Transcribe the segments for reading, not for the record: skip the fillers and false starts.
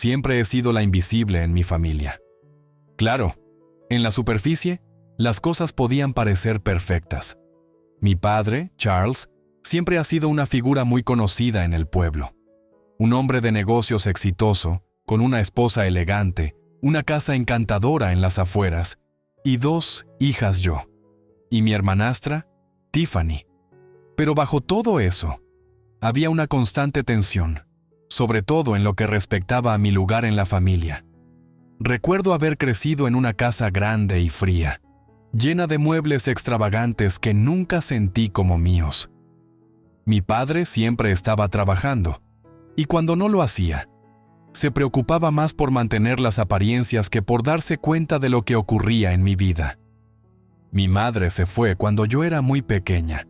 Siempre he sido la invisible en mi familia. Claro, en la superficie, las cosas podían parecer perfectas. Mi padre, Charles, siempre ha sido una figura muy conocida en el pueblo. Un hombre de negocios exitoso, con una esposa elegante, una casa encantadora en las afueras, y 2 hijas yo, y mi hermanastra, Tiffany. Pero bajo todo eso, había una constante tensión, sobre todo en lo que respectaba a mi lugar en la familia. Recuerdo haber crecido en una casa grande y fría, llena de muebles extravagantes que nunca sentí como míos. Mi padre siempre estaba trabajando, y cuando no lo hacía, se preocupaba más por mantener las apariencias que por darse cuenta de lo que ocurría en mi vida. Mi madre se fue cuando yo era muy pequeña.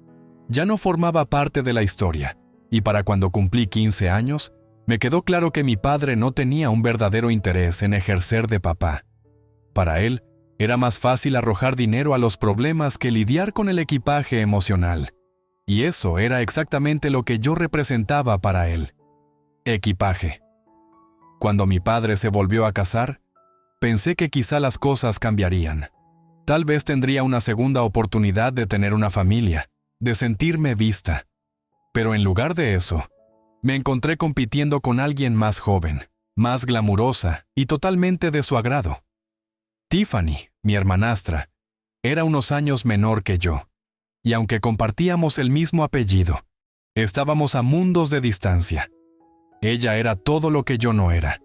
Ya no formaba parte de la historia, y para cuando cumplí 15 años, me quedó claro que mi padre no tenía un verdadero interés en ejercer de papá. Para él, era más fácil arrojar dinero a los problemas que lidiar con el equipaje emocional. Y eso era exactamente lo que yo representaba para él. Equipaje. Cuando mi padre se volvió a casar, pensé que quizá las cosas cambiarían. Tal vez tendría una segunda oportunidad de tener una familia, de sentirme vista. Pero en lugar de eso, me encontré compitiendo con alguien más joven, más glamurosa y totalmente de su agrado. Tiffany, mi hermanastra, era unos años menor que yo, y aunque compartíamos el mismo apellido, estábamos a mundos de distancia. Ella era todo lo que yo no era,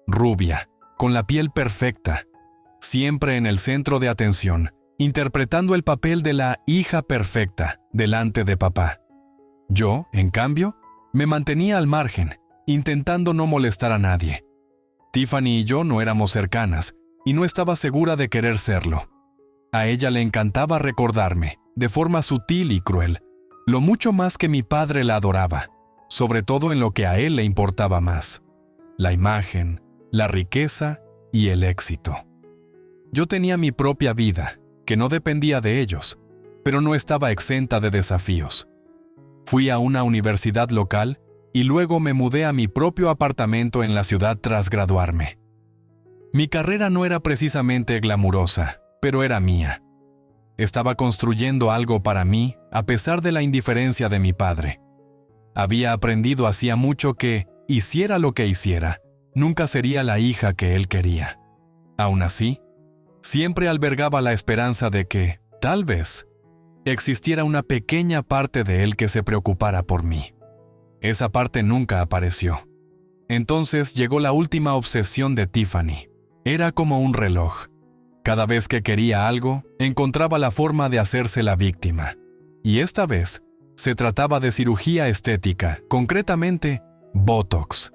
rubia, con la piel perfecta, siempre en el centro de atención, interpretando el papel de la hija perfecta delante de papá. Yo, en cambio, me mantenía al margen, intentando no molestar a nadie. Tiffany y yo no éramos cercanas, y no estaba segura de querer serlo. A ella le encantaba recordarme, de forma sutil y cruel, lo mucho más que mi padre la adoraba, sobre todo en lo que a él le importaba más: la imagen, la riqueza y el éxito. Yo tenía mi propia vida, que no dependía de ellos, pero no estaba exenta de desafíos. Fui a una universidad local y luego me mudé a mi propio apartamento en la ciudad tras graduarme. Mi carrera no era precisamente glamurosa, pero era mía. Estaba construyendo algo para mí a pesar de la indiferencia de mi padre. Había aprendido hacía mucho que, hiciera lo que hiciera, nunca sería la hija que él quería. Aún así, siempre albergaba la esperanza de que, tal vez, existiera una pequeña parte de él que se preocupara por mí. Esa parte nunca apareció. Entonces llegó la última obsesión de Tiffany. Era como un reloj. Cada vez que quería algo, encontraba la forma de hacerse la víctima. Y esta vez, se trataba de cirugía estética, concretamente, Botox.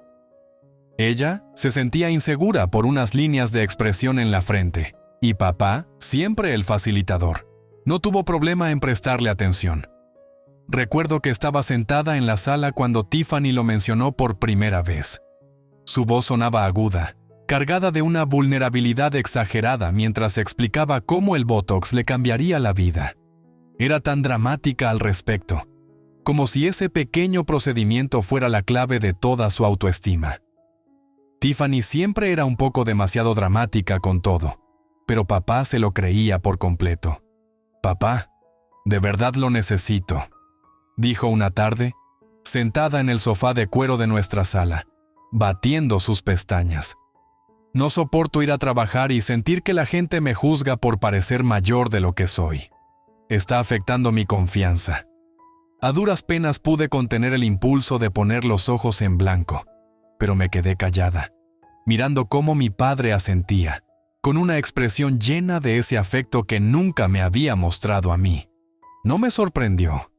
Ella se sentía insegura por unas líneas de expresión en la frente, y papá, siempre el facilitador, no tuvo problema en prestarle atención. Recuerdo que estaba sentada en la sala cuando Tiffany lo mencionó por primera vez. Su voz sonaba aguda, cargada de una vulnerabilidad exagerada mientras explicaba cómo el Botox le cambiaría la vida. Era tan dramática al respecto, como si ese pequeño procedimiento fuera la clave de toda su autoestima. Tiffany siempre era un poco demasiado dramática con todo, pero papá se lo creía por completo. «Papá, de verdad lo necesito», dijo una tarde, sentada en el sofá de cuero de nuestra sala, batiendo sus pestañas. «No soporto ir a trabajar y sentir que la gente me juzga por parecer mayor de lo que soy. Está afectando mi confianza». A duras penas pude contener el impulso de poner los ojos en blanco, pero me quedé callada, mirando cómo mi padre asentía, con una expresión llena de ese afecto que nunca me había mostrado a mí. No me sorprendió.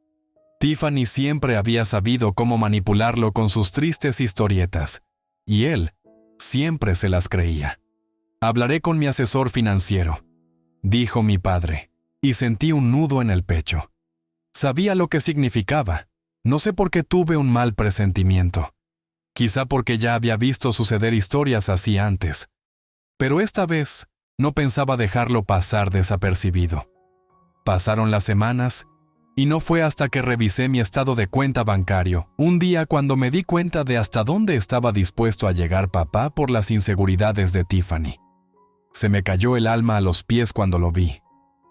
Tiffany siempre había sabido cómo manipularlo con sus tristes historietas, y él siempre se las creía. «Hablaré con mi asesor financiero», dijo mi padre, y sentí un nudo en el pecho. Sabía lo que significaba. No sé por qué tuve un mal presentimiento. Quizá porque ya había visto suceder historias así antes. Pero esta vez no pensaba dejarlo pasar desapercibido. Pasaron las semanas Y no fue hasta que revisé mi estado de cuenta bancario, un día cuando me di cuenta de hasta dónde estaba dispuesto a llegar papá por las inseguridades de Tiffany. Se me cayó el alma a los pies cuando lo vi.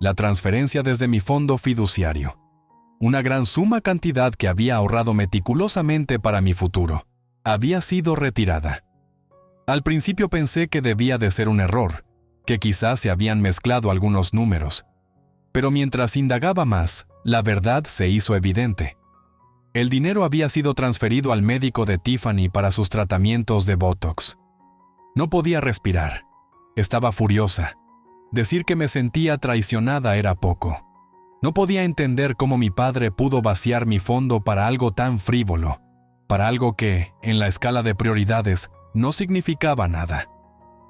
La transferencia desde mi fondo fiduciario. Una gran suma cantidad que había ahorrado meticulosamente para mi futuro. Había sido retirada. Al principio pensé que debía de ser un error, que quizás se habían mezclado algunos números. Pero mientras indagaba más, la verdad se hizo evidente. El dinero había sido transferido al médico de Tiffany para sus tratamientos de Botox. No podía respirar. Estaba furiosa. Decir que me sentía traicionada era poco. No podía entender cómo mi padre pudo vaciar mi fondo para algo tan frívolo, para algo que, en la escala de prioridades, no significaba nada.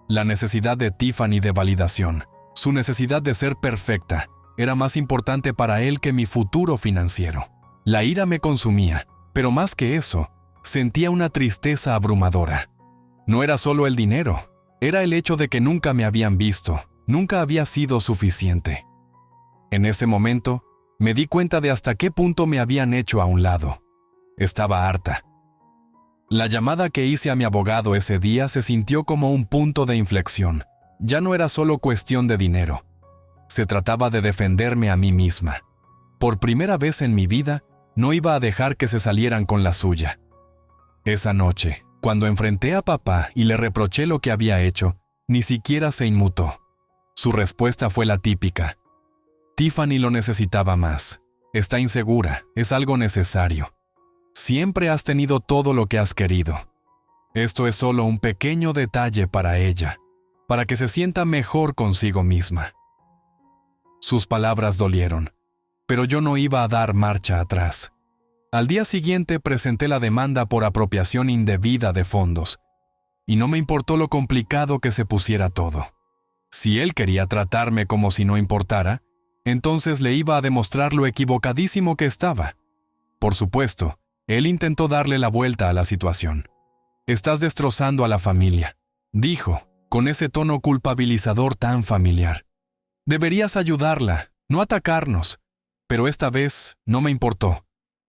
La necesidad de Tiffany de validación, su necesidad de ser perfecta, era más importante para él que mi futuro financiero. La ira me consumía, pero más que eso, sentía una tristeza abrumadora. No era solo el dinero, era el hecho de que nunca me habían visto, nunca había sido suficiente. En ese momento, me di cuenta de hasta qué punto me habían hecho a un lado. Estaba harta. La llamada que hice a mi abogado ese día se sintió como un punto de inflexión. Ya no era solo cuestión de dinero. Se trataba de defenderme a mí misma. Por primera vez en mi vida, no iba a dejar que se salieran con la suya. Esa noche, cuando enfrenté a papá y le reproché lo que había hecho, ni siquiera se inmutó. Su respuesta fue la típica. Tiffany lo necesitaba más. Está insegura, es algo necesario. Siempre has tenido todo lo que has querido. Esto es solo un pequeño detalle para ella, para que se sienta mejor consigo misma. Sus palabras dolieron, pero yo no iba a dar marcha atrás. Al día siguiente presenté la demanda por apropiación indebida de fondos, y no me importó lo complicado que se pusiera todo. Si él quería tratarme como si no importara, entonces le iba a demostrar lo equivocadísimo que estaba. Por supuesto, él intentó darle la vuelta a la situación. «Estás destrozando a la familia», dijo, con ese tono culpabilizador tan familiar. «Deberías ayudarla, no atacarnos». Pero esta vez no me importó.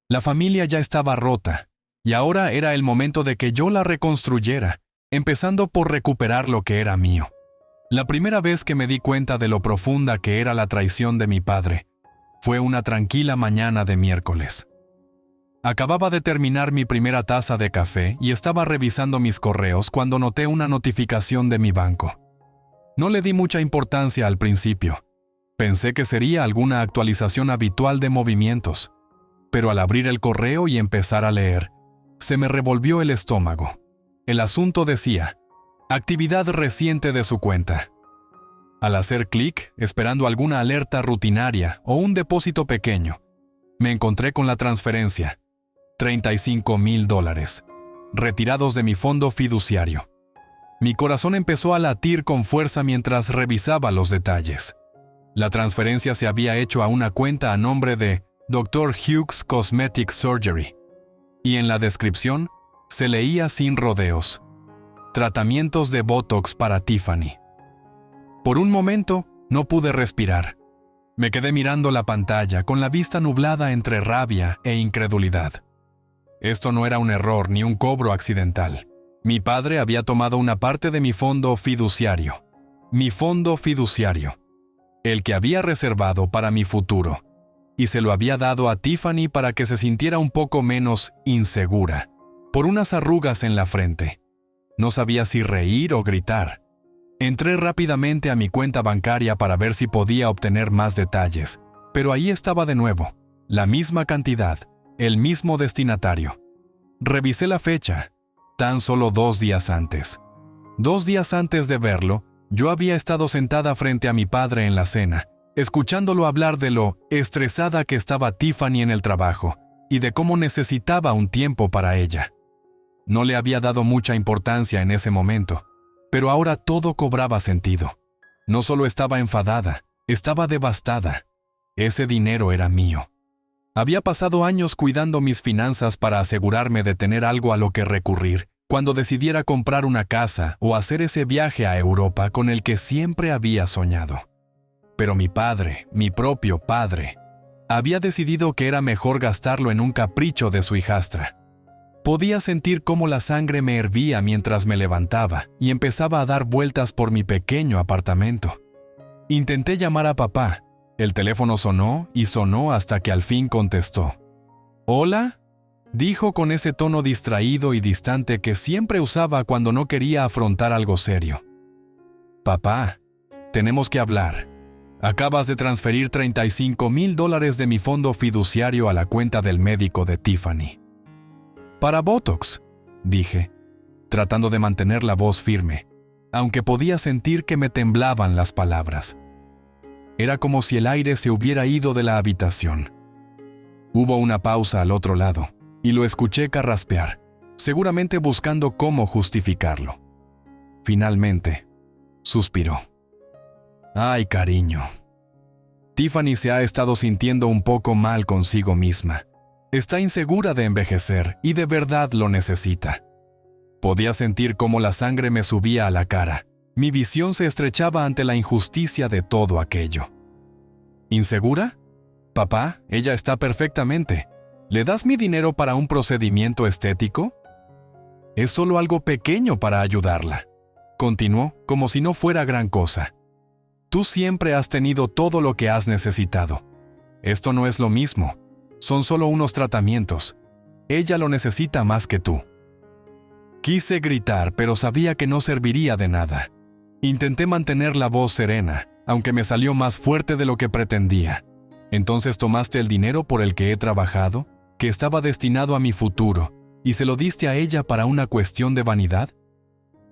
La familia ya estaba rota, y ahora era el momento de que yo la reconstruyera, empezando por recuperar lo que era mío. La primera vez que me di cuenta de lo profunda que era la traición de mi padre, fue una tranquila mañana de miércoles. Acababa de terminar mi primera taza de café y estaba revisando mis correos cuando noté una notificación de mi banco. No le di mucha importancia al principio. Pensé que sería alguna actualización habitual de movimientos, pero al abrir el correo y empezar a leer, se me revolvió el estómago. El asunto decía, actividad reciente de su cuenta. Al hacer clic, esperando alguna alerta rutinaria o un depósito pequeño, me encontré con la transferencia, $35,000, retirados de mi fondo fiduciario. Mi corazón empezó a latir con fuerza mientras revisaba los detalles. La transferencia se había hecho a una cuenta a nombre de Dr. Hughes Cosmetic Surgery, y en la descripción se leía sin rodeos: tratamientos de Botox para Tiffany. Por un momento no pude respirar. Me quedé mirando la pantalla con la vista nublada entre rabia e incredulidad. Esto no era un error ni un cobro accidental. Mi padre había tomado una parte de mi fondo fiduciario. Mi fondo fiduciario. El que había reservado para mi futuro. Y se lo había dado a Tiffany para que se sintiera un poco menos insegura. Por unas arrugas en la frente. No sabía si reír o gritar. Entré rápidamente a mi cuenta bancaria para ver si podía obtener más detalles. Pero ahí estaba de nuevo. La misma cantidad. El mismo destinatario. Revisé la fecha, tan solo 2 días antes. 2 días antes de verlo, yo había estado sentada frente a mi padre en la cena, escuchándolo hablar de lo estresada que estaba Tiffany en el trabajo y de cómo necesitaba un tiempo para ella. No le había dado mucha importancia en ese momento, pero ahora todo cobraba sentido. No solo estaba enfadada, estaba devastada. Ese dinero era mío. Había pasado años cuidando mis finanzas para asegurarme de tener algo a lo que recurrir cuando decidiera comprar una casa o hacer ese viaje a Europa con el que siempre había soñado. Pero mi padre, mi propio padre, Había decidido que era mejor gastarlo en un capricho de su hijastra. Podía sentir cómo la sangre me hervía mientras me levantaba y empezaba a dar vueltas por mi pequeño apartamento. Intenté llamar a papá. El teléfono sonó y sonó hasta que al fin contestó. «¿Hola?», dijo con ese tono distraído y distante que siempre usaba cuando no quería afrontar algo serio. «Papá, tenemos que hablar. Acabas de transferir $35,000 de mi fondo fiduciario a la cuenta del médico de Tiffany». «Para Botox», dije, tratando de mantener la voz firme, aunque podía sentir que me temblaban las palabras. Era como si el aire se hubiera ido de la habitación. Hubo una pausa al otro lado, y lo escuché carraspear, seguramente buscando cómo justificarlo. Finalmente, suspiró. «Ay, cariño. Tiffany se ha estado sintiendo un poco mal consigo misma. Está insegura de envejecer y de verdad lo necesita». Podía sentir cómo la sangre me subía a la cara. Mi visión se estrechaba ante la injusticia de todo aquello. «¿Insegura? Papá, ella está perfectamente. ¿Le das mi dinero para un procedimiento estético? Es solo algo pequeño para ayudarla», continuó como si no fuera gran cosa. «Tú siempre has tenido todo lo que has necesitado. Esto no es lo mismo. Son solo unos tratamientos. Ella lo necesita más que tú». Quise gritar, pero sabía que no serviría de nada. Intenté mantener la voz serena, aunque me salió más fuerte de lo que pretendía. «¿Entonces tomaste el dinero por el que he trabajado, que estaba destinado a mi futuro, y se lo diste a ella para una cuestión de vanidad?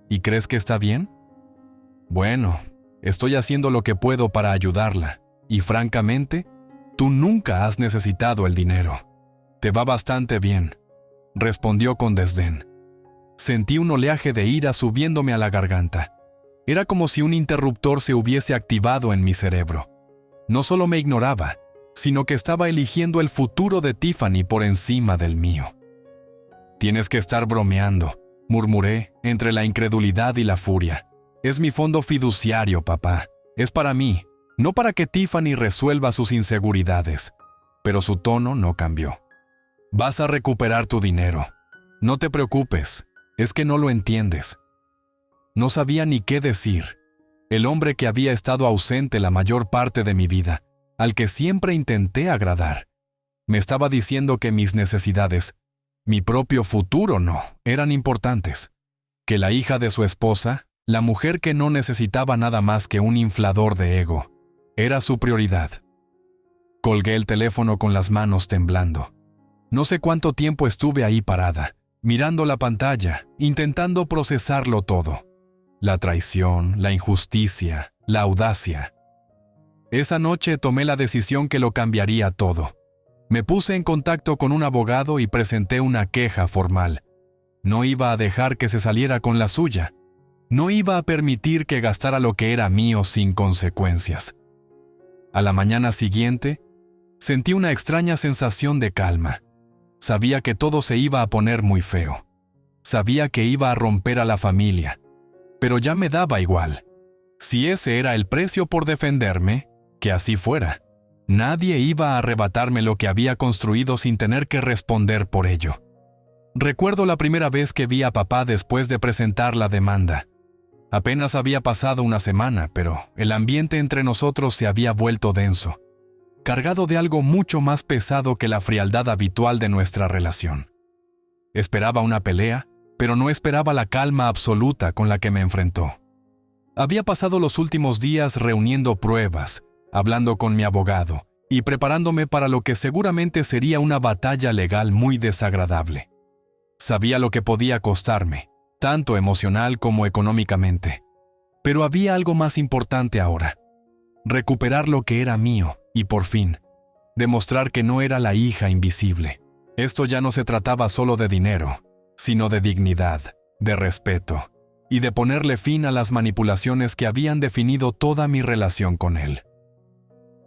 ¿Y crees que está bien? Bueno, estoy haciendo lo que puedo para ayudarla, y francamente, tú nunca has necesitado el dinero. Te va bastante bien», respondió con desdén. Sentí un oleaje de ira subiéndome a la garganta. Era como si un interruptor se hubiese activado en mi cerebro. No solo me ignoraba, sino que estaba eligiendo el futuro de Tiffany por encima del mío. «Tienes que estar bromeando», murmuré entre la incredulidad y la furia. «Es mi fondo fiduciario, papá. Es para mí, no para que Tiffany resuelva sus inseguridades». Pero su tono no cambió. «Vas a recuperar tu dinero. No te preocupes. Es que no lo entiendes». No sabía ni qué decir. El hombre que había estado ausente la mayor parte de mi vida, al que siempre intenté agradar, me estaba diciendo que mis necesidades, mi propio futuro no, eran importantes. Que la hija de su esposa, la mujer que no necesitaba nada más que un inflador de ego, era su prioridad. Colgué el teléfono con las manos temblando. No sé cuánto tiempo estuve ahí parada, mirando la pantalla, intentando procesarlo todo. La traición, la injusticia, la audacia. Esa noche tomé la decisión que lo cambiaría todo. Me puse en contacto con un abogado y presenté una queja formal. No iba a dejar que se saliera con la suya. No iba a permitir que gastara lo que era mío sin consecuencias. A la mañana siguiente, sentí una extraña sensación de calma. Sabía que todo se iba a poner muy feo. Sabía que iba a romper a la familia. Pero ya me daba igual. Si ese era el precio por defenderme, que así fuera. Nadie iba a arrebatarme lo que había construido sin tener que responder por ello. Recuerdo la primera vez que vi a papá después de presentar la demanda. Apenas había pasado una semana, pero el ambiente entre nosotros se había vuelto denso, cargado de algo mucho más pesado que la frialdad habitual de nuestra relación. Esperaba una pelea, pero no esperaba la calma absoluta con la que me enfrentó. Había pasado los últimos días reuniendo pruebas, hablando con mi abogado y preparándome para lo que seguramente sería una batalla legal muy desagradable. Sabía lo que podía costarme, tanto emocional como económicamente. Pero había algo más importante ahora: recuperar lo que era mío y, por fin, demostrar que no era la hija invisible. Esto ya no se trataba solo de dinero, sino de dignidad, de respeto, y de ponerle fin a las manipulaciones que habían definido toda mi relación con él.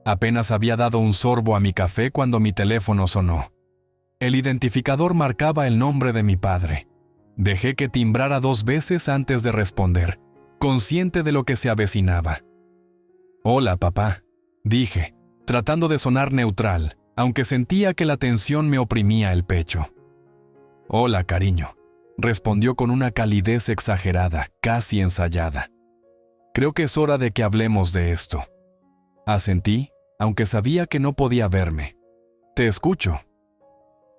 Apenas había dado un sorbo a mi café cuando mi teléfono sonó. El identificador marcaba el nombre de mi padre. Dejé que timbrara 2 veces antes de responder, consciente de lo que se avecinaba. «Hola, papá», dije, tratando de sonar neutral, aunque sentía que la tensión me oprimía el pecho. «Hola, cariño», respondió con una calidez exagerada, casi ensayada. «Creo que es hora de que hablemos de esto». Asentí, aunque sabía que no podía verme. «Te escucho».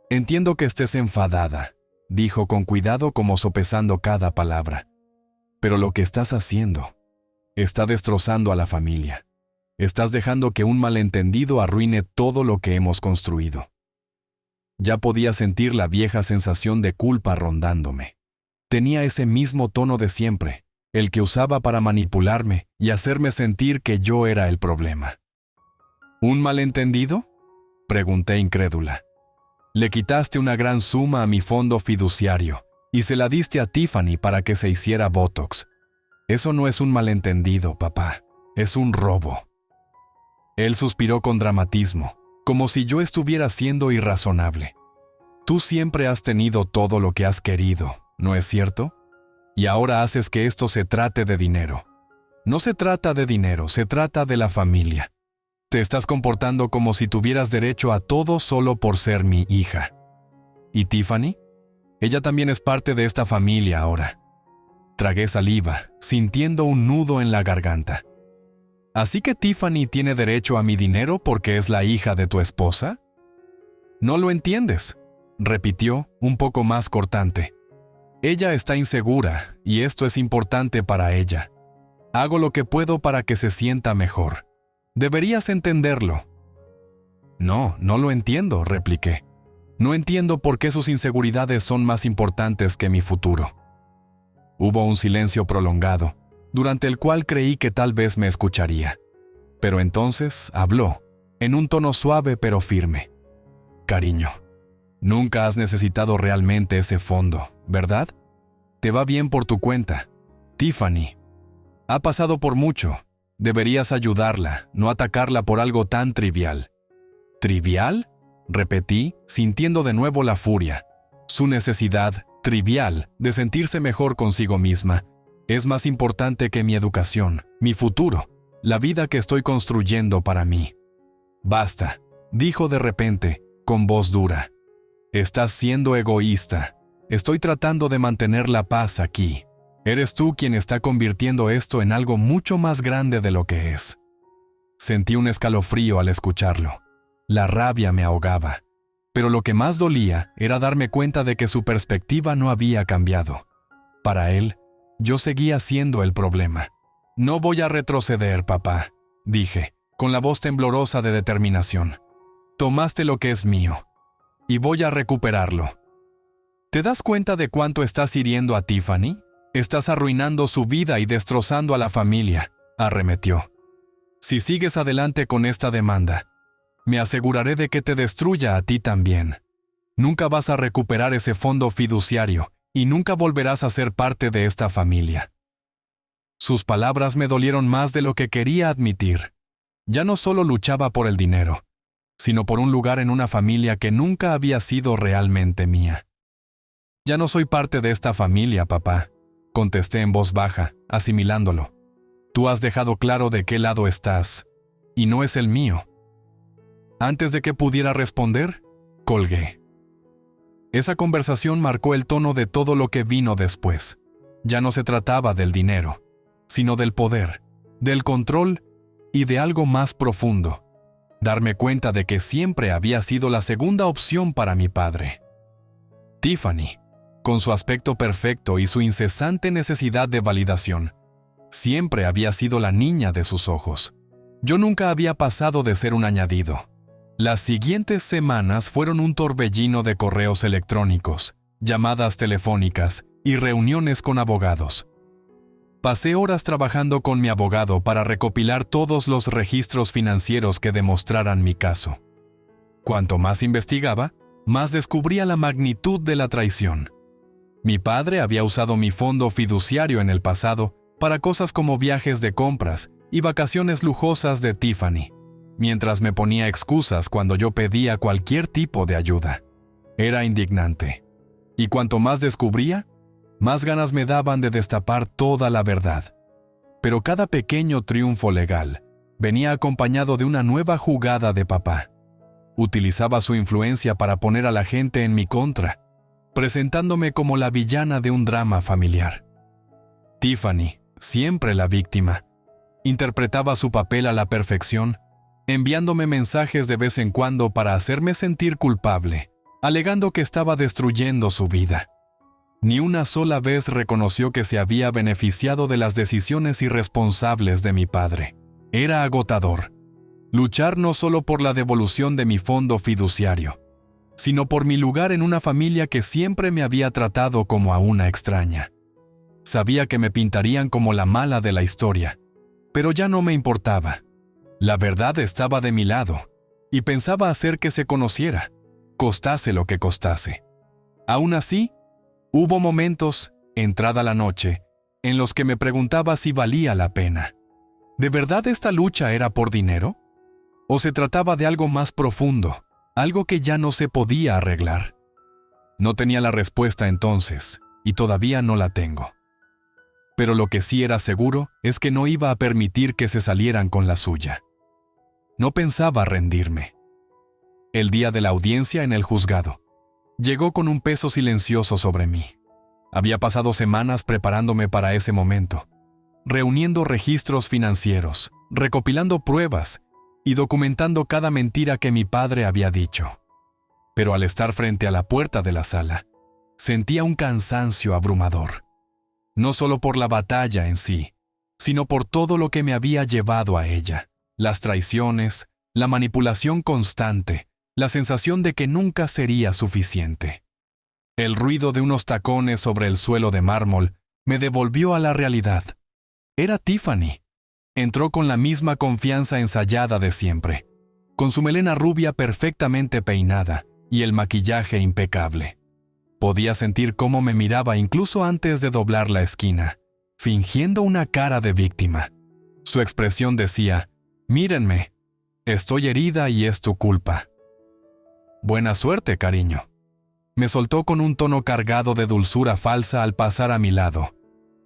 «Entiendo que estés enfadada», dijo con cuidado como sopesando cada palabra. «Pero lo que estás haciendo está destrozando a la familia. Estás dejando que un malentendido arruine todo lo que hemos construido». Ya podía sentir la vieja sensación de culpa rondándome. Tenía ese mismo tono de siempre, el que usaba para manipularme y hacerme sentir que yo era el problema. «¿Un malentendido?», pregunté incrédula. «Le quitaste una gran suma a mi fondo fiduciario y se la diste a Tiffany para que se hiciera Botox. Eso no es un malentendido, papá, es un robo». Él suspiró con dramatismo, como si yo estuviera siendo irrazonable. «Tú siempre has tenido todo lo que has querido, ¿no es cierto? Y ahora haces que esto se trate de dinero. No se trata de dinero, se trata de la familia. Te estás comportando como si tuvieras derecho a todo solo por ser mi hija. ¿Y Tiffany? Ella también es parte de esta familia ahora». Tragué saliva, sintiendo un nudo en la garganta. «¿Así que Tiffany tiene derecho a mi dinero porque es la hija de tu esposa?». «No lo entiendes», repitió, un poco más cortante. «Ella está insegura y esto es importante para ella. Hago lo que puedo para que se sienta mejor. Deberías entenderlo». «No, no lo entiendo», repliqué. «No entiendo por qué sus inseguridades son más importantes que mi futuro». Hubo un silencio prolongado, durante el cual creí que tal vez me escucharía. Pero entonces habló, en un tono suave pero firme. «Cariño, nunca has necesitado realmente ese fondo, ¿verdad? Te va bien por tu cuenta. Tiffany ha pasado por mucho. Deberías ayudarla, no atacarla por algo tan trivial». «¿Trivial?», repetí, sintiendo de nuevo la furia. Su necesidad, trivial, de sentirse mejor consigo misma, es más importante que mi educación, mi futuro, la vida que estoy construyendo para mí. «Basta», dijo de repente, con voz dura. «Estás siendo egoísta. Estoy tratando de mantener la paz aquí. Eres tú quien está convirtiendo esto en algo mucho más grande de lo que es». Sentí un escalofrío al escucharlo. La rabia me ahogaba. Pero lo que más dolía era darme cuenta de que su perspectiva no había cambiado. Para él, yo seguía siendo el problema. «No voy a retroceder, papá», dije, con la voz temblorosa de determinación. «Tomaste lo que es mío, y voy a recuperarlo». «¿Te das cuenta de cuánto estás hiriendo a Tiffany? Estás arruinando su vida y destrozando a la familia», arremetió. «Si sigues adelante con esta demanda, me aseguraré de que te destruya a ti también. Nunca vas a recuperar ese fondo fiduciario y nunca volverás a ser parte de esta familia». Sus palabras me dolieron más de lo que quería admitir. Ya no solo luchaba por el dinero, sino por un lugar en una familia que nunca había sido realmente mía. «Ya no soy parte de esta familia, papá», contesté en voz baja, asimilándolo. «Tú has dejado claro de qué lado estás, y no es el mío». Antes de que pudiera responder, colgué. Esa conversación marcó el tono de todo lo que vino después. Ya no se trataba del dinero, sino del poder, del control y de algo más profundo. Darme cuenta de que siempre había sido la segunda opción para mi padre. Tiffany, con su aspecto perfecto y su incesante necesidad de validación, siempre había sido la niña de sus ojos. Yo nunca había pasado de ser un añadido. Las siguientes semanas fueron un torbellino de correos electrónicos, llamadas telefónicas y reuniones con abogados. Pasé horas trabajando con mi abogado para recopilar todos los registros financieros que demostraran mi caso. Cuanto más investigaba, más descubría la magnitud de la traición. Mi padre había usado mi fondo fiduciario en el pasado para cosas como viajes de compras y vacaciones lujosas de Tiffany, mientras me ponía excusas cuando yo pedía cualquier tipo de ayuda. Era indignante. Y cuanto más descubría, más ganas me daban de destapar toda la verdad. Pero cada pequeño triunfo legal venía acompañado de una nueva jugada de papá. Utilizaba su influencia para poner a la gente en mi contra, presentándome como la villana de un drama familiar. Tiffany, siempre la víctima, interpretaba su papel a la perfección, enviándome mensajes de vez en cuando para hacerme sentir culpable, alegando que estaba destruyendo su vida. Ni una sola vez reconoció que se había beneficiado de las decisiones irresponsables de mi padre. Era agotador. Luchar no solo por la devolución de mi fondo fiduciario, sino por mi lugar en una familia que siempre me había tratado como a una extraña. Sabía que me pintarían como la mala de la historia, pero ya no me importaba. La verdad estaba de mi lado, y pensaba hacer que se conociera, costase lo que costase. Aún así, hubo momentos, entrada la noche, en los que me preguntaba si valía la pena. ¿De verdad esta lucha era por dinero? ¿O se trataba de algo más profundo, algo que ya no se podía arreglar? No tenía la respuesta entonces, y todavía no la tengo. Pero lo que sí era seguro es que no iba a permitir que se salieran con la suya. No pensaba rendirme. El día de la audiencia en el juzgado, llegó con un peso silencioso sobre mí. Había pasado semanas preparándome para ese momento, reuniendo registros financieros, recopilando pruebas y documentando cada mentira que mi padre había dicho. Pero al estar frente a la puerta de la sala, sentía un cansancio abrumador. No solo por la batalla en sí, sino por todo lo que me había llevado a ella. Las traiciones, la manipulación constante, la sensación de que nunca sería suficiente. El ruido de unos tacones sobre el suelo de mármol me devolvió a la realidad. Era Tiffany. Entró con la misma confianza ensayada de siempre, con su melena rubia perfectamente peinada y el maquillaje impecable. Podía sentir cómo me miraba incluso antes de doblar la esquina, fingiendo una cara de víctima. Su expresión decía: «Mírenme, estoy herida y es tu culpa». «Buena suerte, cariño», me soltó con un tono cargado de dulzura falsa al pasar a mi lado.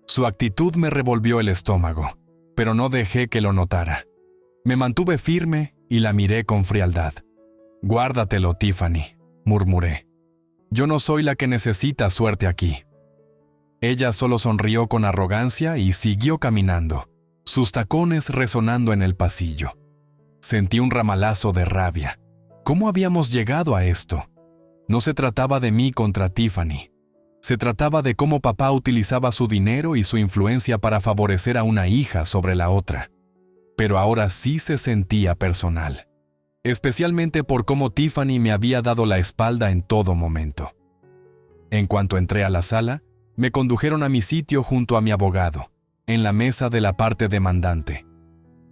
Su actitud me revolvió el estómago, pero no dejé que lo notara. Me mantuve firme y la miré con frialdad. «Guárdatelo, Tiffany», murmuré. «Yo no soy la que necesita suerte aquí». Ella solo sonrió con arrogancia y siguió caminando, sus tacones resonando en el pasillo. Sentí un ramalazo de rabia. ¿Cómo habíamos llegado a esto? No se trataba de mí contra Tiffany. Se trataba de cómo papá utilizaba su dinero y su influencia para favorecer a una hija sobre la otra. Pero ahora sí se sentía personal, especialmente por cómo Tiffany me había dado la espalda en todo momento. En cuanto entré a la sala, me condujeron a mi sitio junto a mi abogado, en la mesa de la parte demandante.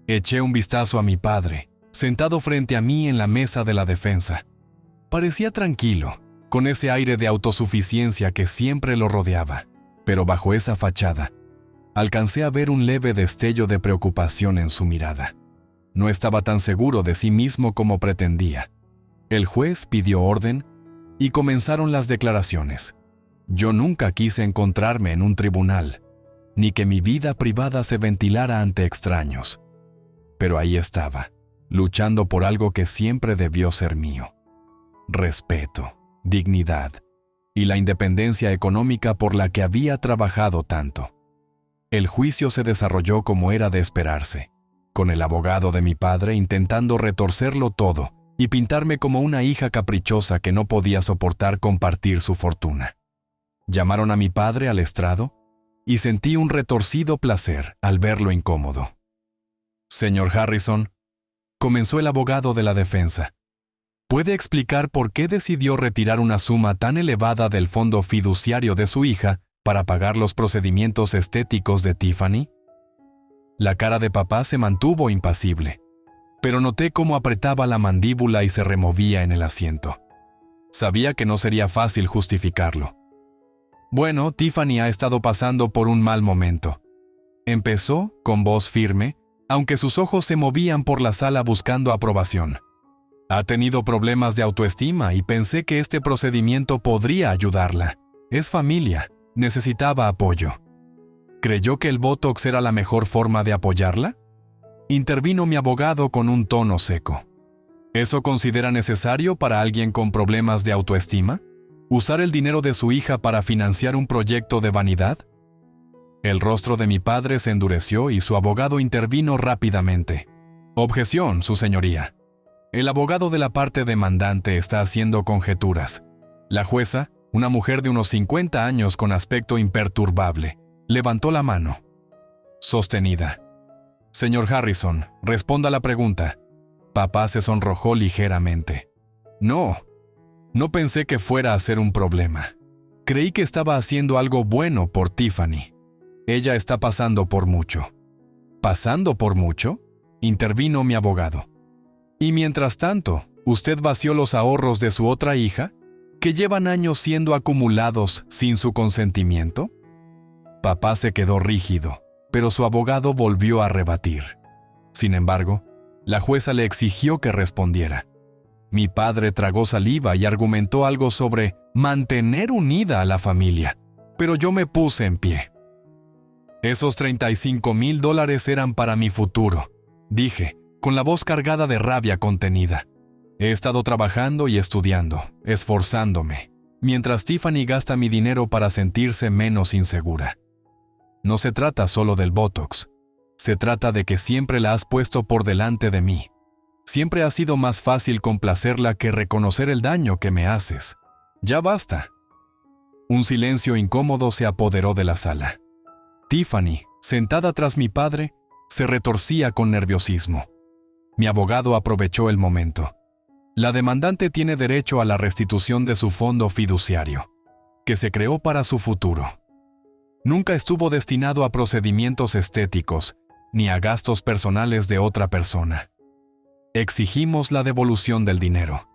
Eché un vistazo a mi padre, sentado frente a mí en la mesa de la defensa. Parecía tranquilo, con ese aire de autosuficiencia que siempre lo rodeaba, pero bajo esa fachada, alcancé a ver un leve destello de preocupación en su mirada. No estaba tan seguro de sí mismo como pretendía. El juez pidió orden y comenzaron las declaraciones. Yo nunca quise encontrarme en un tribunal, ni que mi vida privada se ventilara ante extraños. Pero ahí estaba, luchando por algo que siempre debió ser mío: respeto, dignidad y la independencia económica por la que había trabajado tanto. El juicio se desarrolló como era de esperarse, con el abogado de mi padre intentando retorcerlo todo y pintarme como una hija caprichosa que no podía soportar compartir su fortuna. Llamaron a mi padre al estrado y sentí un retorcido placer al verlo incómodo. «Señor Harrison», comenzó el abogado de la defensa, ¿puede explicar por qué decidió retirar una suma tan elevada del fondo fiduciario de su hija para pagar los procedimientos estéticos de Tiffany? La cara de papá se mantuvo impasible, pero noté cómo apretaba la mandíbula y se removía en el asiento. Sabía que no sería fácil justificarlo. «Bueno, Tiffany ha estado pasando por un mal momento», empezó con voz firme, aunque sus ojos se movían por la sala buscando aprobación. «Ha tenido problemas de autoestima y pensé que este procedimiento podría ayudarla. Es familia, necesitaba apoyo». ¿Creyó que el Botox era la mejor forma de apoyarla? Intervino mi abogado con un tono seco. ¿Eso considera necesario para alguien con problemas de autoestima? ¿Usar el dinero de su hija para financiar un proyecto de vanidad? El rostro de mi padre se endureció y su abogado intervino rápidamente. Objeción, su señoría. El abogado de la parte demandante está haciendo conjeturas. La jueza, una mujer de unos 50 años con aspecto imperturbable, levantó la mano. Sostenida. Señor Harrison, responda la pregunta. Papá se sonrojó ligeramente. No pensé que fuera a ser un problema. Creí que estaba haciendo algo bueno por Tiffany. Ella está pasando por mucho. ¿Pasando por mucho? Intervino mi abogado. Y mientras tanto, ¿usted vació los ahorros de su otra hija, que llevan años siendo acumulados sin su consentimiento? Papá se quedó rígido, pero su abogado volvió a rebatir. Sin embargo, la jueza le exigió que respondiera. Mi padre tragó saliva y argumentó algo sobre mantener unida a la familia, pero yo me puse en pie. Esos $35,000 eran para mi futuro, dije, con la voz cargada de rabia contenida. He estado trabajando y estudiando, esforzándome, mientras Tiffany gasta mi dinero para sentirse menos insegura. No se trata solo del Botox. Se trata de que siempre la has puesto por delante de mí. Siempre ha sido más fácil complacerla que reconocer el daño que me haces. Ya basta. Un silencio incómodo se apoderó de la sala. Tiffany, sentada tras mi padre, se retorcía con nerviosismo. Mi abogado aprovechó el momento. La demandante tiene derecho a la restitución de su fondo fiduciario, que se creó para su futuro. Nunca estuvo destinado a procedimientos estéticos, ni a gastos personales de otra persona. Exigimos la devolución del dinero.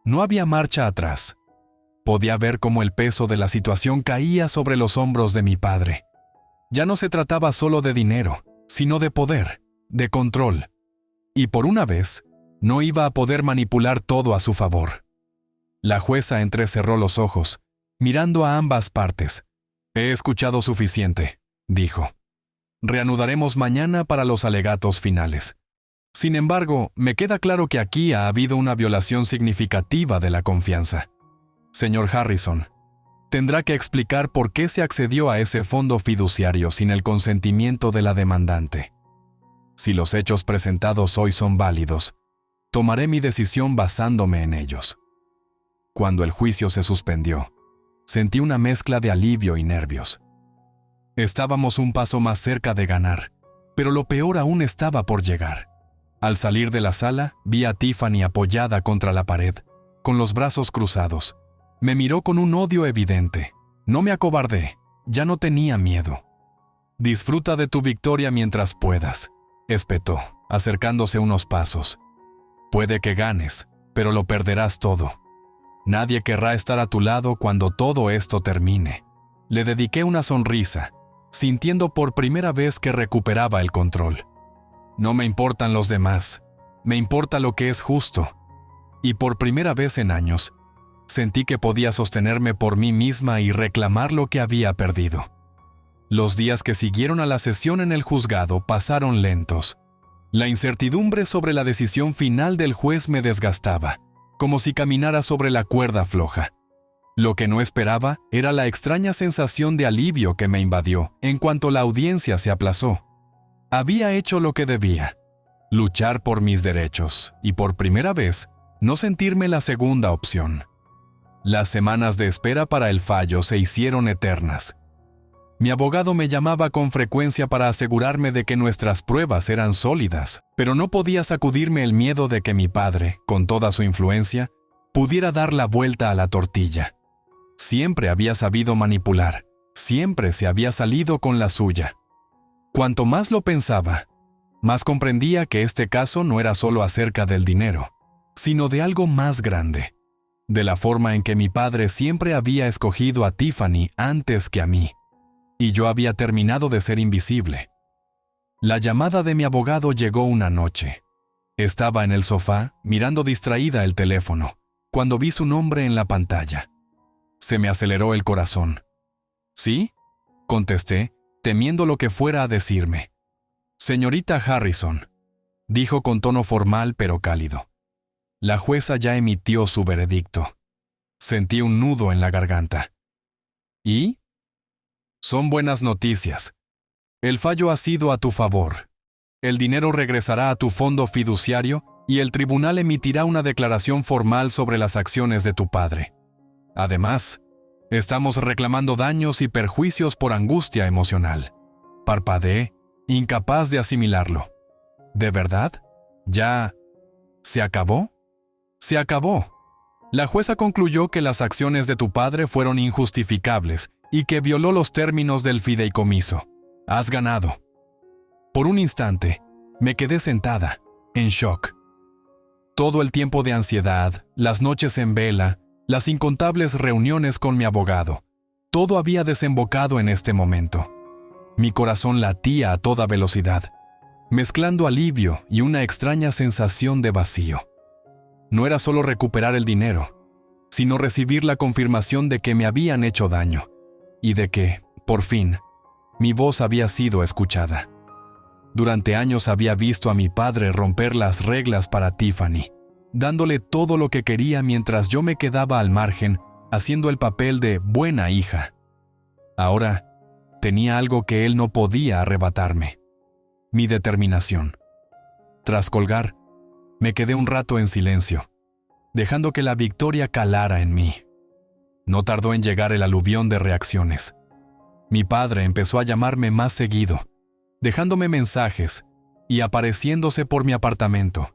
No había marcha atrás. Podía ver cómo el peso de la situación caía sobre los hombros de mi padre. Ya no se trataba solo de dinero, sino de poder, de control. Y por una vez, no iba a poder manipular todo a su favor. La jueza entrecerró los ojos, mirando a ambas partes. He escuchado suficiente, dijo. Reanudaremos mañana para los alegatos finales. Sin embargo, me queda claro que aquí ha habido una violación significativa de la confianza. Señor Harrison, tendrá que explicar por qué se accedió a ese fondo fiduciario sin el consentimiento de la demandante. Si los hechos presentados hoy son válidos, tomaré mi decisión basándome en ellos. Cuando el juicio se suspendió, sentí una mezcla de alivio y nervios. Estábamos un paso más cerca de ganar, pero lo peor aún estaba por llegar. Al salir de la sala, vi a Tiffany apoyada contra la pared, con los brazos cruzados. Me miró con un odio evidente. No me acobardé, ya no tenía miedo. Disfruta de tu victoria mientras puedas, espetó, acercándose unos pasos. Puede que ganes, pero lo perderás todo. Nadie querrá estar a tu lado cuando todo esto termine. Le dediqué una sonrisa, sintiendo por primera vez que recuperaba el control. No me importan los demás, me importa lo que es justo. Y por primera vez en años, sentí que podía sostenerme por mí misma y reclamar lo que había perdido. Los días que siguieron a la sesión en el juzgado pasaron lentos. La incertidumbre sobre la decisión final del juez me desgastaba, como si caminara sobre la cuerda floja. Lo que no esperaba era la extraña sensación de alivio que me invadió en cuanto la audiencia se aplazó. Había hecho lo que debía, luchar por mis derechos y por primera vez no sentirme la segunda opción. Las semanas de espera para el fallo se hicieron eternas. Mi abogado me llamaba con frecuencia para asegurarme de que nuestras pruebas eran sólidas, pero no podía sacudirme el miedo de que mi padre, con toda su influencia, pudiera dar la vuelta a la tortilla. Siempre había sabido manipular, siempre se había salido con la suya. Cuanto más lo pensaba, más comprendía que este caso no era solo acerca del dinero, sino de algo más grande, de la forma en que mi padre siempre había escogido a Tiffany antes que a mí, y yo había terminado de ser invisible. La llamada de mi abogado llegó una noche. Estaba en el sofá, mirando distraída el teléfono, cuando vi su nombre en la pantalla. Se me aceleró el corazón. ¿Sí?, contesté, temiendo lo que fuera a decirme. Señorita Harrison, dijo con tono formal pero cálido. La jueza ya emitió su veredicto. Sentí un nudo en la garganta. ¿Y? Son buenas noticias. El fallo ha sido a tu favor. El dinero regresará a tu fondo fiduciario y el tribunal emitirá una declaración formal sobre las acciones de tu padre. Además, estamos reclamando daños y perjuicios por angustia emocional. Parpadeé, incapaz de asimilarlo. ¿De verdad? ¿Ya se acabó? Se acabó. La jueza concluyó que las acciones de tu padre fueron injustificables y que violó los términos del fideicomiso. Has ganado. Por un instante, me quedé sentada, en shock. Todo el tiempo de ansiedad, las noches en vela, las incontables reuniones con mi abogado, todo había desembocado en este momento. Mi corazón latía a toda velocidad, mezclando alivio y una extraña sensación de vacío. No era solo recuperar el dinero, sino recibir la confirmación de que me habían hecho daño y de que, por fin, mi voz había sido escuchada. Durante años había visto a mi padre romper las reglas para Tiffany, dándole todo lo que quería mientras yo me quedaba al margen, haciendo el papel de buena hija. Ahora, tenía algo que él no podía arrebatarme: mi determinación. Tras colgar, me quedé un rato en silencio, dejando que la victoria calara en mí. No tardó en llegar el aluvión de reacciones. Mi padre empezó a llamarme más seguido, dejándome mensajes y apareciéndose por mi apartamento.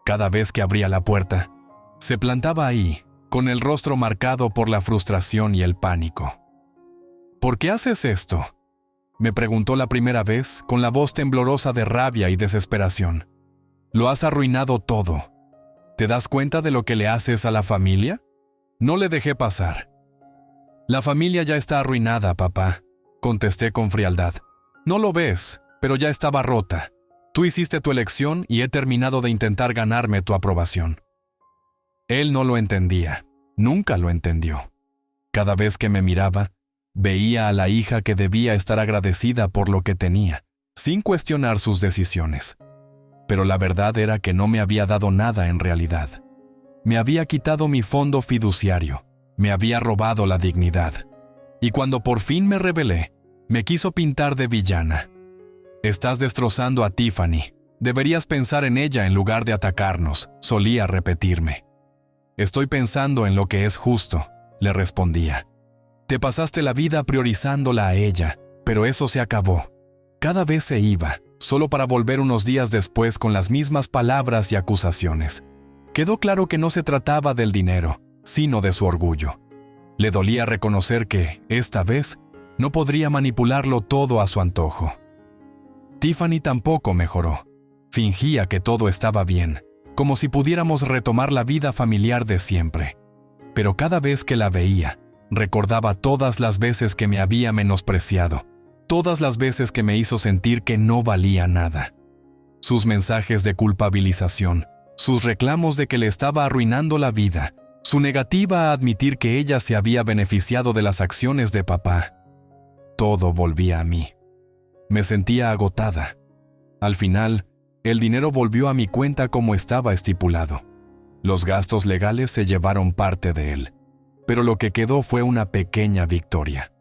Cada vez que abría la puerta, se plantaba ahí, con el rostro marcado por la frustración y el pánico. ¿Por qué haces esto?, me preguntó la primera vez, con la voz temblorosa de rabia y desesperación. Lo has arruinado todo. ¿Te das cuenta de lo que le haces a la familia? No le dejé pasar. La familia ya está arruinada, papá, contesté con frialdad. No lo ves, pero ya estaba rota. Tú hiciste tu elección y he terminado de intentar ganarme tu aprobación. Él no lo entendía, nunca lo entendió. Cada vez que me miraba, veía a la hija que debía estar agradecida por lo que tenía, sin cuestionar sus decisiones. Pero la verdad era que no me había dado nada en realidad. Me había quitado mi fondo fiduciario, me había robado la dignidad. Y cuando por fin me rebelé, me quiso pintar de villana. Estás destrozando a Tiffany. Deberías pensar en ella en lugar de atacarnos, solía repetirme. Estoy pensando en lo que es justo, le respondía. Te pasaste la vida priorizándola a ella, pero eso se acabó. Cada vez se iba, solo para volver unos días después con las mismas palabras y acusaciones. Quedó claro que no se trataba del dinero, sino de su orgullo. Le dolía reconocer que, esta vez, no podría manipularlo todo a su antojo. Tiffany tampoco mejoró. Fingía que todo estaba bien, como si pudiéramos retomar la vida familiar de siempre. Pero cada vez que la veía, recordaba todas las veces que me había menospreciado, todas las veces que me hizo sentir que no valía nada. Sus mensajes de culpabilización, sus reclamos de que le estaba arruinando la vida, su negativa a admitir que ella se había beneficiado de las acciones de papá. Todo volvía a mí. Me sentía agotada. Al final, el dinero volvió a mi cuenta como estaba estipulado. Los gastos legales se llevaron parte de él, pero lo que quedó fue una pequeña victoria.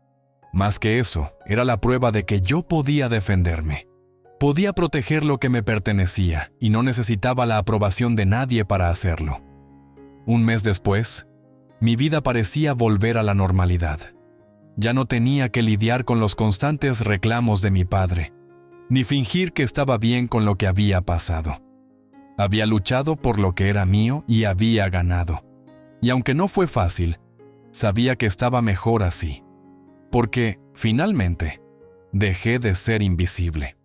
Más que eso, era la prueba de que yo podía defenderme. Podía proteger lo que me pertenecía y no necesitaba la aprobación de nadie para hacerlo. Un mes después, mi vida parecía volver a la normalidad. Ya no tenía que lidiar con los constantes reclamos de mi padre, ni fingir que estaba bien con lo que había pasado. Había luchado por lo que era mío y había ganado. Y aunque no fue fácil, sabía que estaba mejor así, porque, finalmente, dejé de ser invisible.